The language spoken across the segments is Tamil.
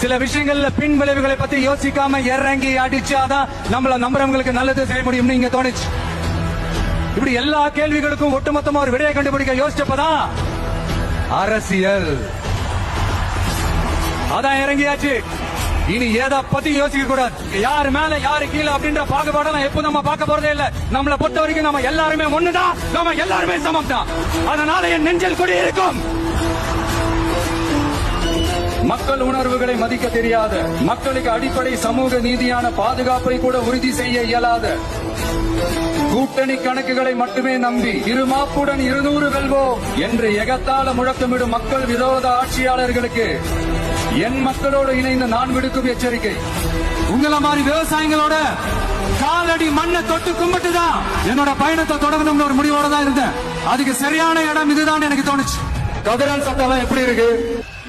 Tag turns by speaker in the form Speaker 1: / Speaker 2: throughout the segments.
Speaker 1: சில விஷயங்கள்ல பின் விளைவுகளை பத்தி யோசிக்காம இறங்கி அடிச்சாதான் நம்மள நம்புறவங்களுக்கு நல்லது செய்ய முடியும் நீங்க தோணுச்சு. இப்படி எல்லா கேள்விகளுக்கும் ஒட்டுமொத்தமா ஒரு விடையை கண்டுபிடிக்க யோசிச்சப்பதான் அரசியல் அதான் இறங்கியாச்சு. இனி எதை பத்தி யோசிக்க கூடாது. யாரு மேல யாரு கீழே அப்படின்ற பாகுபாடெல்லாம் எப்போ நம்ம பார்க்க போறதே இல்ல. நம்மளை பொறுத்த வரைக்கும் நம்ம எல்லாருமே ஒண்ணுதான், நம்ம எல்லாருமே சமம் தான். அதனால என் நெஞ்சில் கொடி இருக்கும். மக்கள் உணர்வுகளை மதிக்க தெரியாத, மக்களுக்கு அடிப்படை சமூக நீதியான பாதுகாப்பை கூட உறுதி செய்ய இயலாத, கூட்டணி கணக்குகளை மட்டுமே நம்பி இருமாப்புடன் 200 வெல்வோம் என்று எகத்தால முழக்கமிடும் மக்கள் விரோத ஆட்சியாளர்களுக்கு என் மக்களோடு இணைந்து நான் விடுக்கும் எச்சரிக்கை. உங்களை மாதிரி விவசாயிகளோட காலடி மண்ணை தொட்டு கும்பிட்டுதான் என்னோட பயணத்தை தொடங்கணும்னு ஒரு முடிவோட தான் இருந்தேன். அதுக்கு சரியான இடம் இதுதான் எனக்கு தோணுச்சு. கதிரன் சட்டம் எப்படி இருக்கு?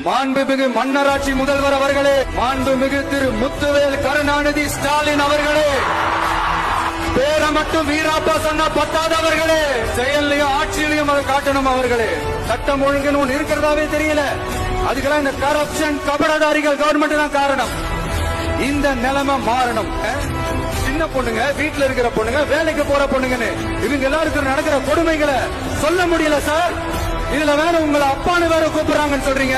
Speaker 1: மாண்புமிகு மன்னராட்சி முதல்வர் அவர்களே, மாண்புமிகு திரு முத்துவேல் கருணாநிதி ஸ்டாலின் அவர்களே, பேர மட்டும் வீராப்பா சொன்ன பத்தாதவர்களே, செயல்லையும் ஆட்சியிலையும் அதை காட்டணும் அவர்களே. சட்டம் ஒழுங்குன்னு ஒண்ணு இருக்கிறதாவே தெரியல. அதுக்கெல்லாம் இந்த கரப்ஷன் கபடதாரிகள் கவர்மெண்ட் தான் காரணம். இந்த நிலைமை மாறணும். சின்ன பொண்ணுங்க, வீட்டுல இருக்கிற பொண்ணுங்க, வேலைக்கு போற பொண்ணுங்கன்னு இவங்க எல்லாருக்கும் நடக்கிற கொடுமைகளை சொல்ல முடியல சார். இதுல வேற உங்களை அப்பான்னு வேற கூப்பிடுறாங்கன்னு சொல்றீங்க.